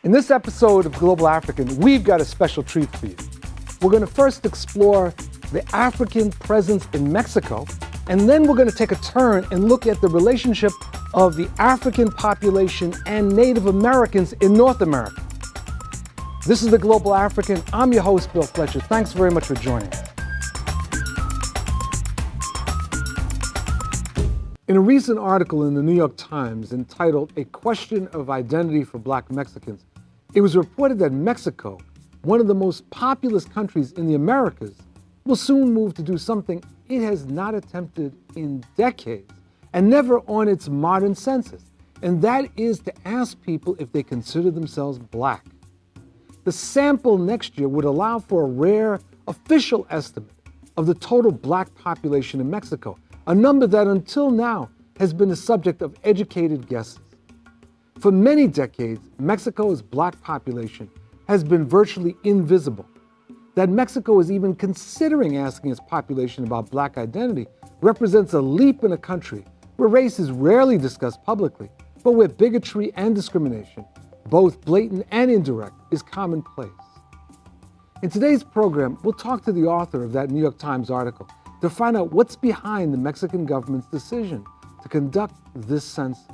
In this episode of Global African, we've got a special treat for you. We're going to first explore the African presence in Mexico, and then we're going to take a turn and look at the relationship of the African population and Native Americans in North America. This is the Global African. I'm your host, Bill Fletcher. Thanks very much for joining us. In a recent article in the New York Times entitled "A Question of Identity for Black Mexicans," it was reported that Mexico, one of the most populous countries in the Americas, will soon move to do something it has not attempted in decades and never on its modern census, and that is to ask people if they consider themselves Black. The sample next year would allow for a rare official estimate of the total Black population in Mexico, a number that until now has been the subject of educated guesses. For many decades, Mexico's Black population has been virtually invisible. That Mexico is even considering asking its population about Black identity represents a leap in a country where race is rarely discussed publicly, but where bigotry and discrimination, both blatant and indirect, is commonplace. In today's program, we'll talk to the author of that New York Times article to find out what's behind the Mexican government's decision to conduct this census.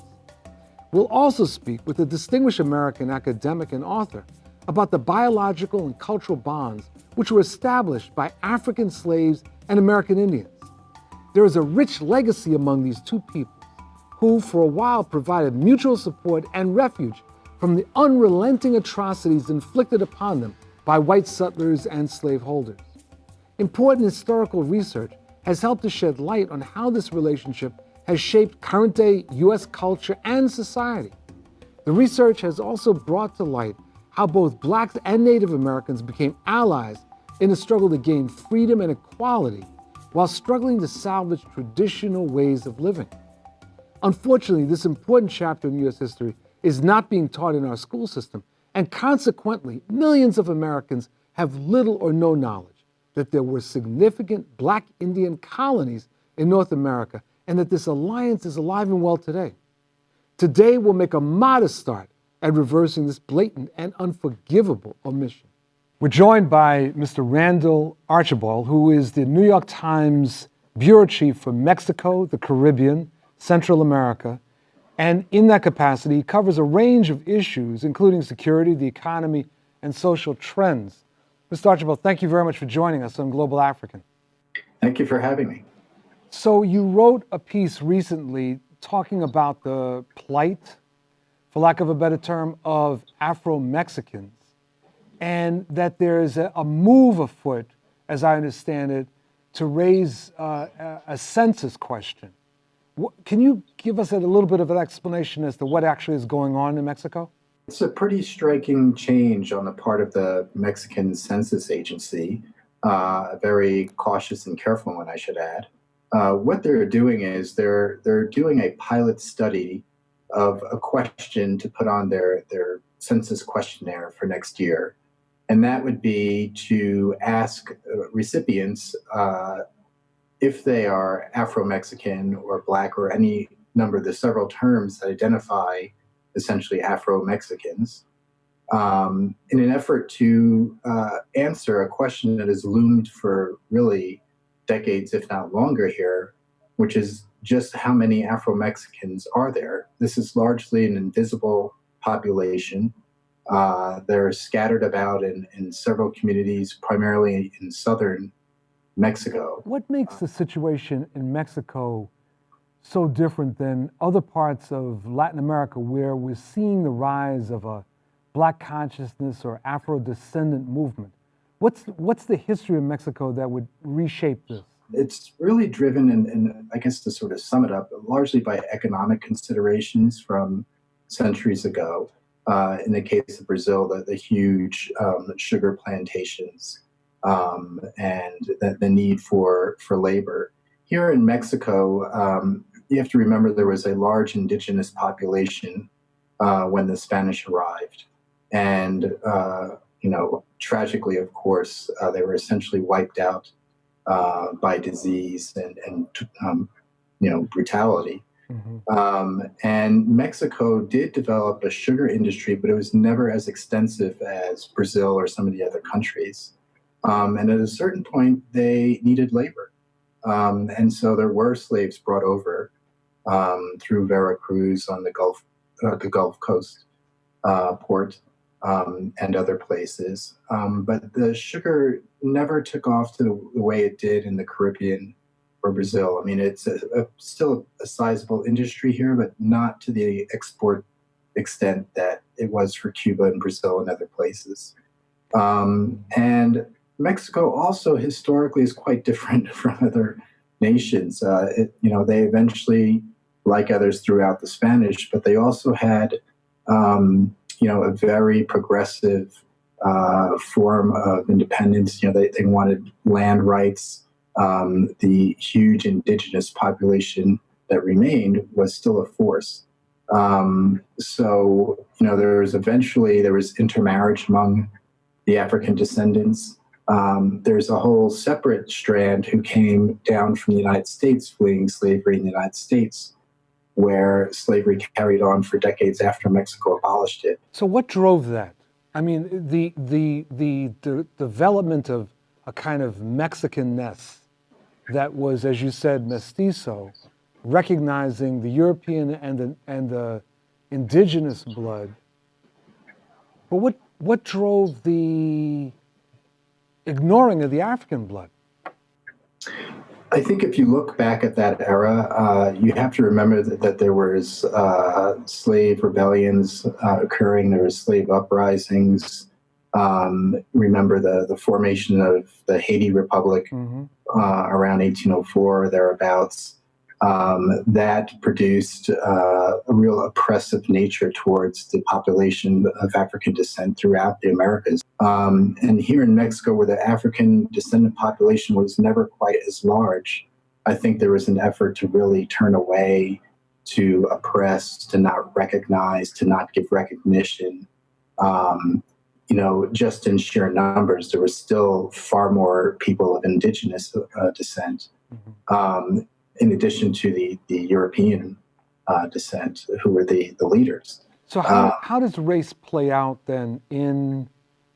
We'll also speak with a distinguished American academic and author about the biological and cultural bonds which were established by African slaves and American Indians. There is a rich legacy among these two peoples who for a while provided mutual support and refuge from the unrelenting atrocities inflicted upon them by white settlers and slaveholders. Important historical research has helped to shed light on how this relationship has shaped current-day U.S. culture and society. The research has also brought to light how both Blacks and Native Americans became allies in the struggle to gain freedom and equality while struggling to salvage traditional ways of living. Unfortunately, this important chapter in U.S. history is not being taught in our school system, and consequently, millions of Americans have little or no knowledge that there were significant Black Indian colonies in North America and that this alliance is alive and well today. Today, we'll make a modest start at reversing this blatant and unforgivable omission. We're joined by Mr. Randall Archibald, who is the New York Times bureau chief for Mexico, the Caribbean, Central America, and in that capacity, he covers a range of issues, including security, the economy, and social trends. Mr. Archibald, thank you very much for joining us on Global African. Thank you for having me. So you wrote a piece recently talking about the plight, for lack of a better term, of Afro-Mexicans, and that there's a move afoot, as I understand it, to raise a census question. Can you give us a little bit of an explanation as to what actually is going on in Mexico? It's a pretty striking change on the part of the Mexican Census Agency, a very cautious and careful one, I should add. What they're doing is they're doing a pilot study of a question to put on their census questionnaire for next year. And that would be to ask recipients if they are Afro-Mexican or Black or any number of the several terms that identify essentially Afro-Mexicans, in an effort to answer a question that has loomed for really decades, if not longer here, which is just how many Afro-Mexicans are there? This is largely an invisible population. They're scattered about in several communities, primarily in southern Mexico. What makes the situation in Mexico so different than other parts of Latin America where we're seeing the rise of a Black consciousness or Afro-descendant movement? What's the history of Mexico that would reshape this? It's really driven, and I guess to sort of sum it up, largely by economic considerations from centuries ago. In the case of Brazil, the huge sugar plantations and the need for labor. Here in Mexico, you have to remember there was a large indigenous population when the Spanish arrived. And, tragically, of course, they were essentially wiped out by disease and brutality. And Mexico did develop a sugar industry, but it was never as extensive as Brazil or some of the other countries. And at a certain point, they needed labor. And so there were slaves brought over through Veracruz on the Gulf Coast port and other places. But the sugar never took off to the way it did in the Caribbean or Brazil. I mean, it's still a sizable industry here, but not to the export extent that it was for Cuba and Brazil and other places. And Mexico also historically is quite different from other nations. They eventually, like others throughout the Spanish, but they also had, a very progressive form of independence. They wanted land rights. The huge indigenous population that remained was still a force. There was intermarriage among the African descendants. There's a whole separate strand who came down from the United States fleeing slavery in the United States, where slavery carried on for decades after Mexico abolished it. So what drove that? I mean, the development of a kind of Mexicanness that was, as you said, mestizo, recognizing the European and the indigenous blood. But what drove the ignoring of the African blood? I think if you look back at that era, you have to remember that there was slave rebellions occurring. There was slave uprisings. Remember the formation of the Haiti Republic around 1804, thereabouts. That produced a real oppressive nature towards the population of African descent throughout the Americas. And here in Mexico, where the African descendant population was never quite as large, I think there was an effort to really turn away, to oppress, to not recognize, to not give recognition. Just in sheer numbers, there was still far more people of indigenous descent. In addition to the European descent, who were the leaders. So how does race play out then in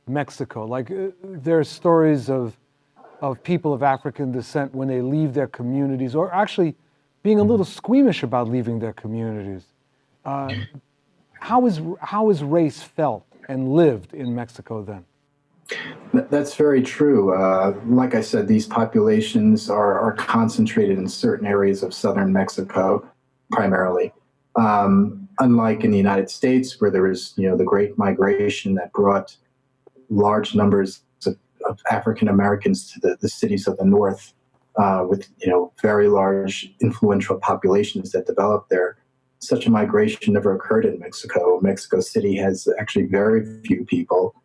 Mexico? Like there are stories of people of African descent when they leave their communities, or actually being a little squeamish about leaving their communities. How is race felt and lived in Mexico then? That's very true. Like I said, these populations are concentrated in certain areas of southern Mexico, primarily. Unlike in the United States, where there was, the Great Migration that brought large numbers of African Americans to the cities of the North, with very large influential populations that developed there. Such a migration never occurred in Mexico. Mexico City has actually very few people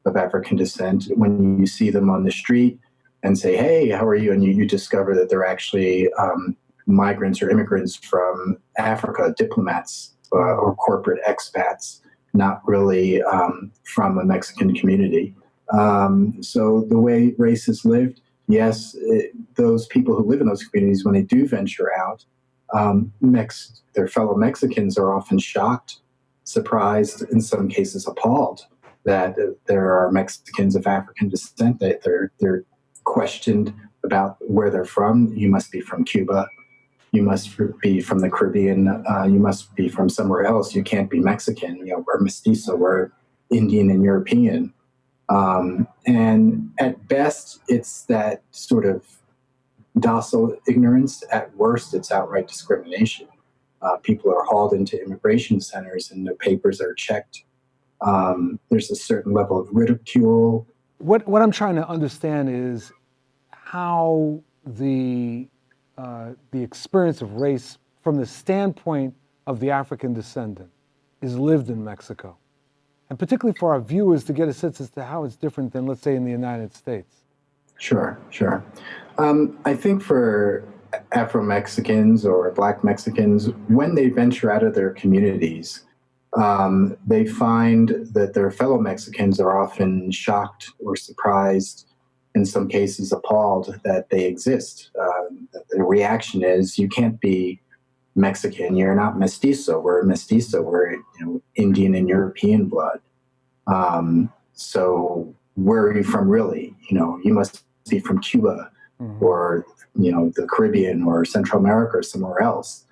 of African descent. When you see them on the street and say, "Hey, how are you?" and you discover that they're actually migrants or immigrants from Africa, diplomats or corporate expats, not really from a Mexican community. So the way race is lived, yes, those people who live in those communities, when they do venture out, their fellow Mexicans are often shocked, surprised, in some cases appalled that there are Mexicans of African descent. That they're questioned about where they're from. You must be from Cuba. You must be from the Caribbean. You must be from somewhere else. You can't be Mexican. We're mestizo. We're Indian and European. And at best, it's that sort of docile ignorance. At worst, it's outright discrimination. People are hauled into immigration centers and their papers are checked. There's a certain level of ridicule. What I'm trying to understand is how the experience of race from the standpoint of the African descendant is lived in Mexico. And particularly for our viewers to get a sense as to how it's different than, let's say, in the United States. Sure. I think for Afro-Mexicans or Black Mexicans, when they venture out of their communities, they find that their fellow Mexicans are often shocked or surprised, in some cases appalled that they exist. The reaction is, you can't be Mexican, you're not mestizo. We're mestizo. We're Indian and European blood. So where are you from, really? You must be from Cuba, or the Caribbean or Central America or somewhere else.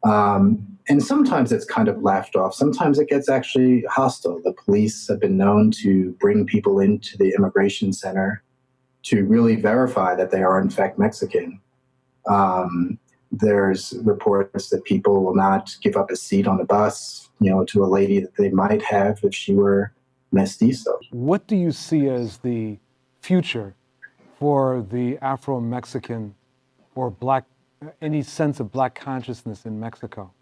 And sometimes it's kind of laughed off. Sometimes it gets actually hostile. The police have been known to bring people into the immigration center to really verify that they are in fact Mexican. There's reports that people will not give up a seat on the bus, to a lady that they might have if she were mestizo. What do you see as the future for the Afro-Mexican or any sense of Black consciousness in Mexico?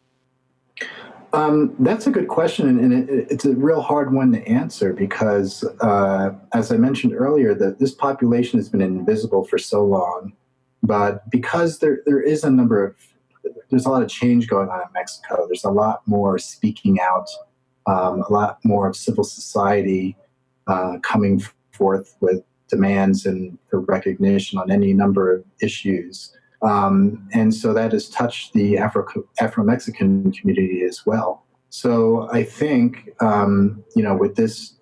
That's a good question, and it's a real hard one to answer because, as I mentioned earlier, this population has been invisible for so long. But because there is there's a lot of change going on in Mexico. There's a lot more speaking out, a lot more of civil society coming forth with demands and for recognition on any number of issues. And so that has touched the Afro-Mexican community as well. So I think, with this,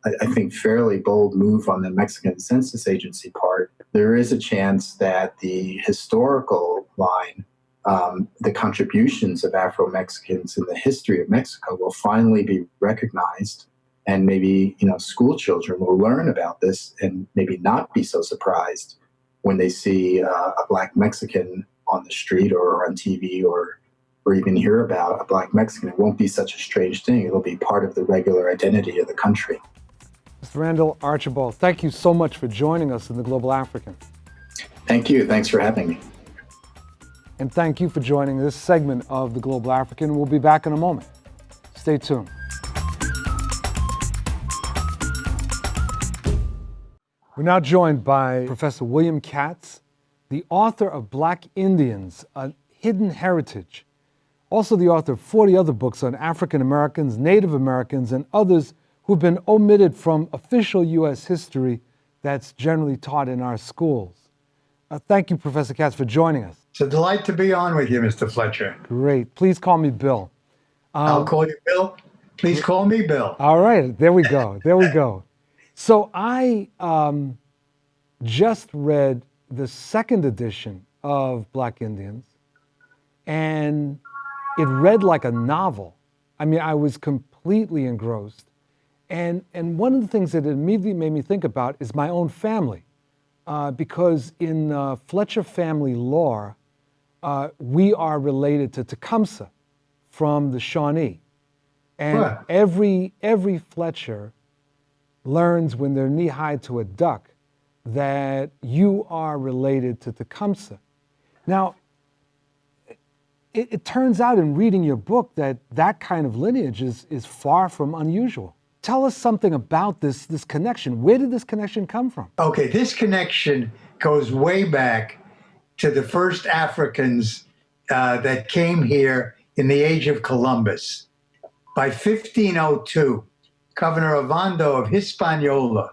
I think, fairly bold move on the Mexican Census Agency part, there is a chance that the historical line, the contributions of Afro-Mexicans in the history of Mexico will finally be recognized. And maybe, school children will learn about this and maybe not be so surprised when they see a Black Mexican on the street or on TV or even hear about a Black Mexican. It won't be such a strange thing. It'll be part of the regular identity of the country. Mr. Randall Archibald, thank you so much for joining us in The Global African. Thank you. Thanks for having me. And thank you for joining this segment of The Global African. We'll be back in a moment. Stay tuned. We're now joined by Professor William Katz, the author of Black Indians, A Hidden Heritage, also the author of 40 other books on African Americans, Native Americans, and others who've been omitted from official U.S. history that's generally taught in our schools. Thank you, Professor Katz, for joining us. It's a delight to be on with you, Mr. Fletcher. Great. Please call me Bill. I'll call you Bill. Please call me Bill. All right. There we go. There we go. So I just read the second edition of Black Indians, and it read like a novel. I mean, I was completely engrossed. And one of the things that it immediately made me think about is my own family, because in Fletcher family lore, we are related to Tecumseh from the Shawnee. And What? every Fletcher learns when they're knee-high to a duck that you are related to Tecumseh. Now, it turns out in reading your book that kind of lineage is far from unusual. Tell us something about this connection. Where did this connection come from? Okay, this connection goes way back to the first Africans that came here in the age of Columbus. By 1502, Governor Ovando of Hispaniola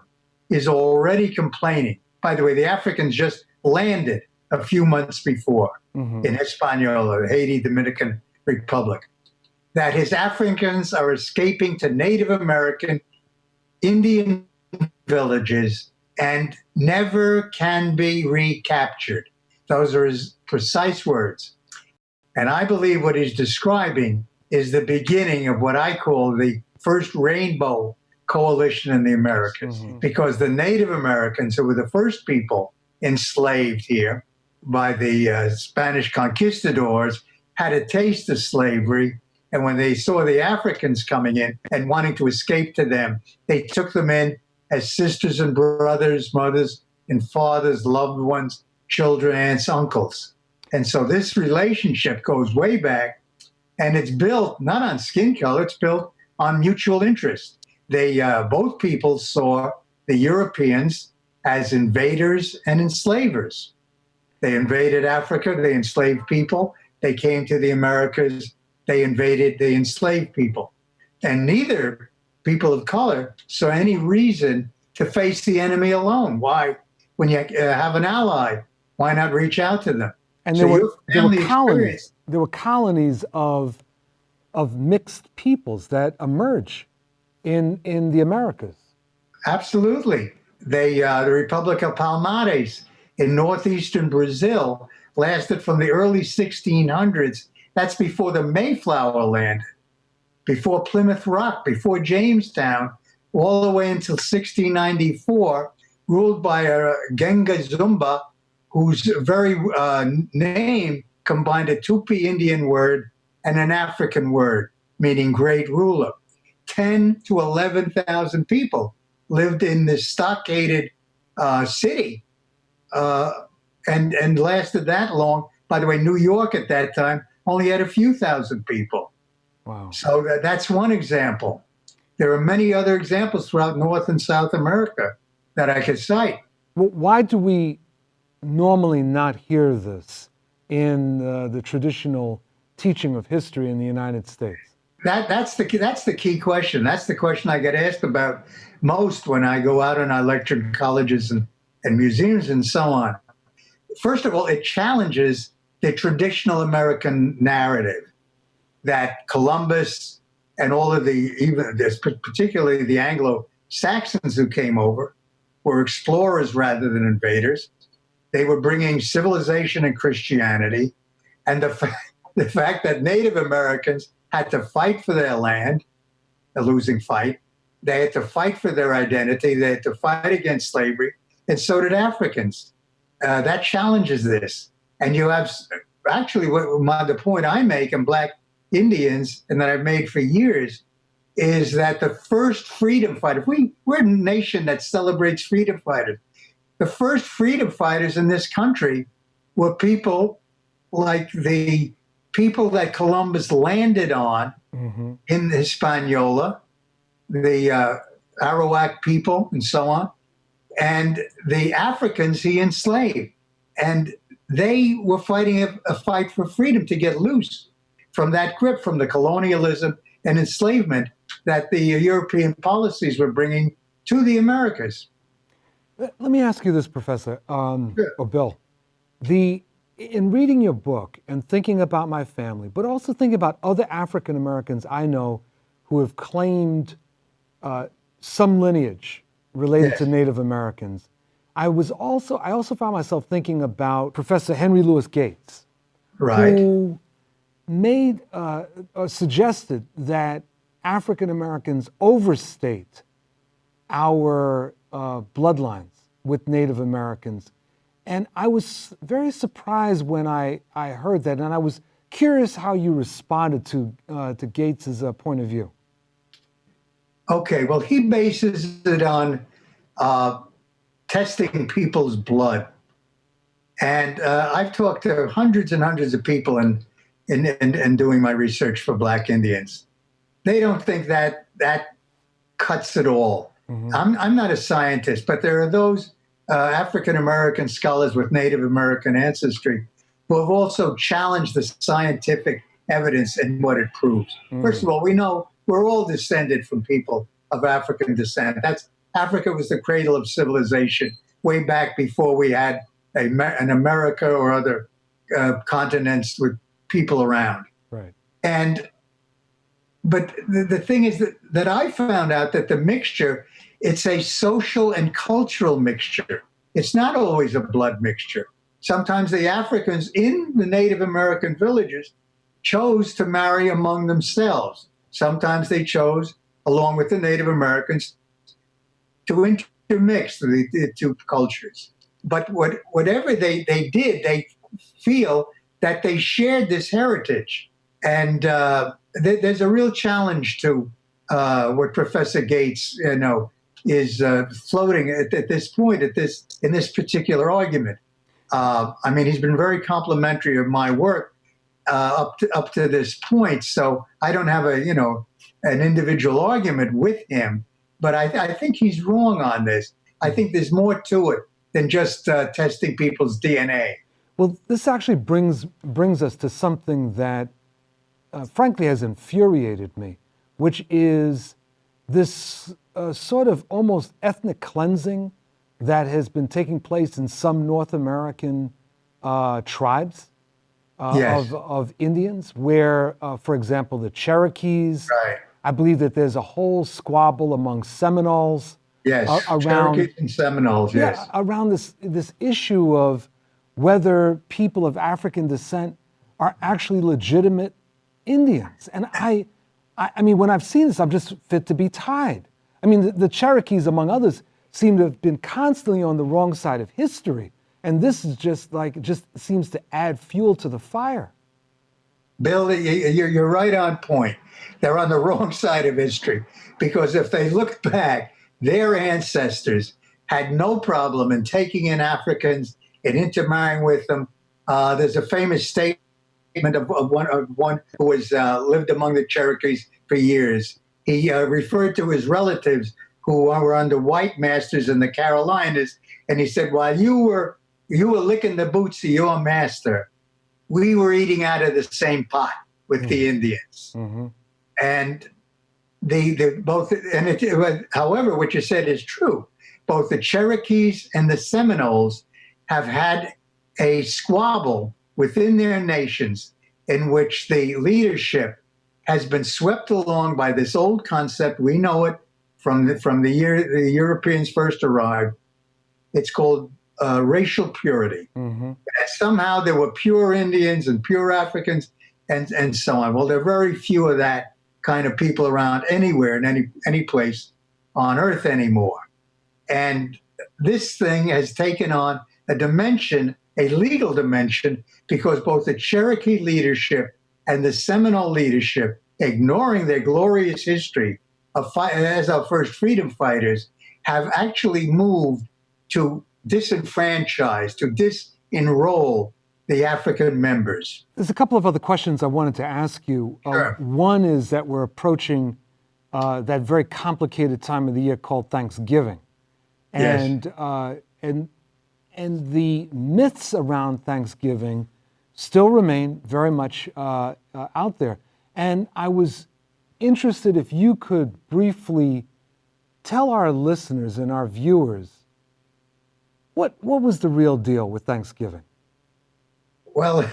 is already complaining. By the way, the Africans just landed a few months before in Hispaniola, Haiti, Dominican Republic, that his Africans are escaping to Native American Indian villages and never can be recaptured. Those are his precise words. And I believe what he's describing is the beginning of what I call the first rainbow coalition in the Americas, because the Native Americans, who were the first people enslaved here by the Spanish conquistadors, had a taste of slavery. And when they saw the Africans coming in and wanting to escape to them, they took them in as sisters and brothers, mothers and fathers, loved ones, children, aunts, uncles. And so this relationship goes way back, and it's built not on skin color, it's built on mutual interest. They both peoples saw the Europeans as invaders and enslavers. They invaded Africa, they enslaved people. They came to the Americas, they invaded, they enslaved people. And neither people of color saw any reason to face the enemy alone. Why? When you have an ally, why not reach out to them? And So your there were family colonies. experience. There were colonies of mixed peoples that emerge in the Americas. Absolutely. The Republic of Palmares in northeastern Brazil lasted from the early 1600s. That's before the Mayflower landed, before Plymouth Rock, before Jamestown, all the way until 1694, ruled by a Genga Zumba, whose very name combined a Tupi Indian word and an African word, meaning great ruler. 10 to 11,000 people lived in this stockaded city and lasted that long. By the way, New York at that time only had a few thousand people. Wow. So that's one example. There are many other examples throughout North and South America that I could cite. Well, why do we normally not hear this in the traditional teaching of history in the United States? That's the key question. That's the question I get asked about most when I go out and I lecture in colleges and museums and so on. First of all, it challenges the traditional American narrative that Columbus and all of particularly the Anglo-Saxons who came over, were explorers rather than invaders. They were bringing civilization and Christianity, and the fact that Native Americans had to fight for their land, a losing fight. They had to fight for their identity. They had to fight against slavery, and so did Africans. That challenges this. And you have actually the point I make in Black Indians, and that I've made for years, is that the first freedom fighter, we're a nation that celebrates freedom fighters. The first freedom fighters in this country were people like the people that Columbus landed on in Hispaniola, the Arawak people and so on, and the Africans he enslaved. And they were fighting a fight for freedom to get loose from that grip, from the colonialism and enslavement that the European policies were bringing to the Americas. Let me ask you this, Professor, or Bill. In reading your book and thinking about my family, but also thinking about other African Americans I know who have claimed some lineage related to Native Americans, I also found myself thinking about Professor Henry Louis Gates, who made suggested that African Americans overstate our bloodlines with Native Americans. And I was very surprised when I heard that, and I was curious how you responded to Gates's point of view. Okay, well, he bases it on testing people's blood. And I've talked to hundreds and hundreds of people in doing my research for Black Indians. They don't think that cuts it all. I'm not a scientist, but there are those African-American scholars with Native American ancestry who have also challenged the scientific evidence and what it proves. First of all, we know we're all descended from people of African descent. Africa was the cradle of civilization way back before we had an America or other continents with people around. Right. But the thing is that I found out that the mixture, it's a social and cultural mixture. It's not always a blood mixture. Sometimes the Africans in the Native American villages chose to marry among themselves. Sometimes they chose, along with the Native Americans, to intermix the two cultures. But whatever they did, they feel that they shared this heritage. And there's a real challenge to what Professor Gates, is floating at this point, in this particular argument. I mean, he's been very complimentary of my work up to this point. So I don't have an individual argument with him, but I think he's wrong on this. I think there's more to it than just testing people's DNA. Well, this actually brings us to something that frankly has infuriated me, which is this sort of almost ethnic cleansing that has been taking place in some North American tribes. Yes. of Indians, where, for example, the Cherokees. Right. I believe that there's a whole squabble among Seminoles. Yes. Around Cherokees and Seminoles. Yes. around this issue of whether people of African descent are actually legitimate Indians. And I mean, when I've seen this, I'm just fit to be tied. I mean, the Cherokees, among others, seem to have been constantly on the wrong side of history. And this is just seems to add fuel to the fire. Bill, you're right on point. They're on the wrong side of history, because if they look back, their ancestors had no problem in taking in Africans and intermarrying with them. There's a famous statement of one who has lived among the Cherokees for years. He referred to his relatives who were under white masters in the Carolinas, and he said, while you were licking the boots of your master, we were eating out of the same pot with the Indians. Mm-hmm. And however, what you said is true. Both the Cherokees and the Seminoles have had a squabble within their nations in which the leadership has been swept along by this old concept. We know it from the year the Europeans first arrived. It's called racial purity. Mm-hmm. Somehow there were pure Indians and pure Africans and so on. Well, there are very few of that kind of people around anywhere in any place on earth anymore. And this thing has taken on a dimension, a legal dimension, because both the Cherokee leadership and the Seminole leadership, ignoring their glorious history as our first freedom fighters, have actually moved to disenfranchise, to disenroll the African members. There's a couple of other questions I wanted to ask you. Sure. One is that we're approaching that very complicated time of the year called Thanksgiving. And, Yes. And the myths around Thanksgiving still remain very much out there. And I was interested if you could briefly tell our listeners and our viewers what was the real deal with Thanksgiving? Well,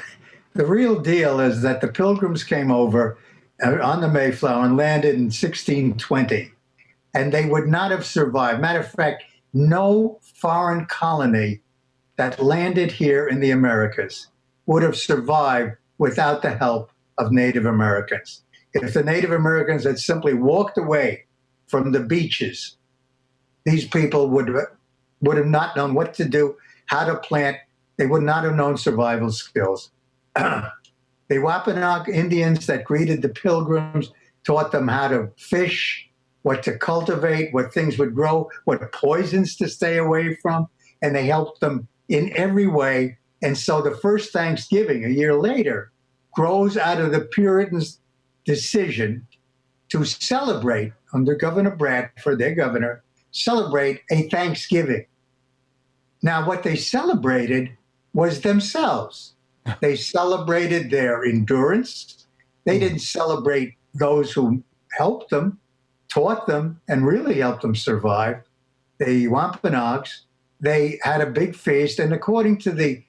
the real deal is that the Pilgrims came over on the Mayflower and landed in 1620, and they would not have survived. Matter of fact, no foreign colony that landed here in the Americas would have survived without the help of Native Americans. If the Native Americans had simply walked away from the beaches, these people would have not known what to do, how to plant. They would not have known survival skills. The Wampanoag Indians that greeted the Pilgrims taught them how to fish, what to cultivate, what things would grow, what poisons to stay away from, and they helped them in every way. And so the first Thanksgiving, a year later, grows out of the Puritans' decision to celebrate, under Governor Bradford, their governor, celebrate a Thanksgiving. Now, what they celebrated was themselves. They celebrated their endurance. They didn't celebrate those who helped them, taught them, and really helped them survive. The Wampanoags, they had a big feast, and according to the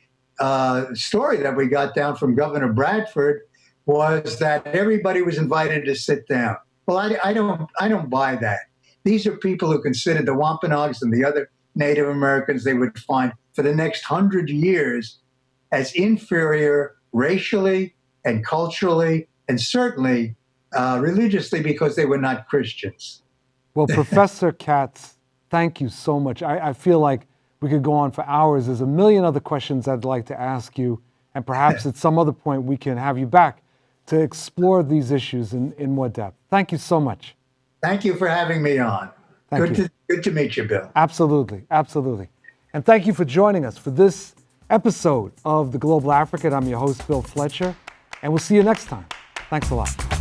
story that we got down from Governor Bradford, was that everybody was invited to sit down. Well, I don't buy that. These are people who considered the Wampanoags and the other Native Americans they would find for the next 100 years as inferior racially and culturally and certainly religiously, because they were not Christians. Well, Professor Katz, thank you so much. I feel like we could go on for hours. There's a million other questions I'd like to ask you, and perhaps at some other point we can have you back to explore these issues in more depth. Thank you so much. Thank you for having me on. Good to meet you, Bill. Absolutely, absolutely. And thank you for joining us for this episode of The Global African. I'm your host, Bill Fletcher, and we'll see you next time. Thanks a lot.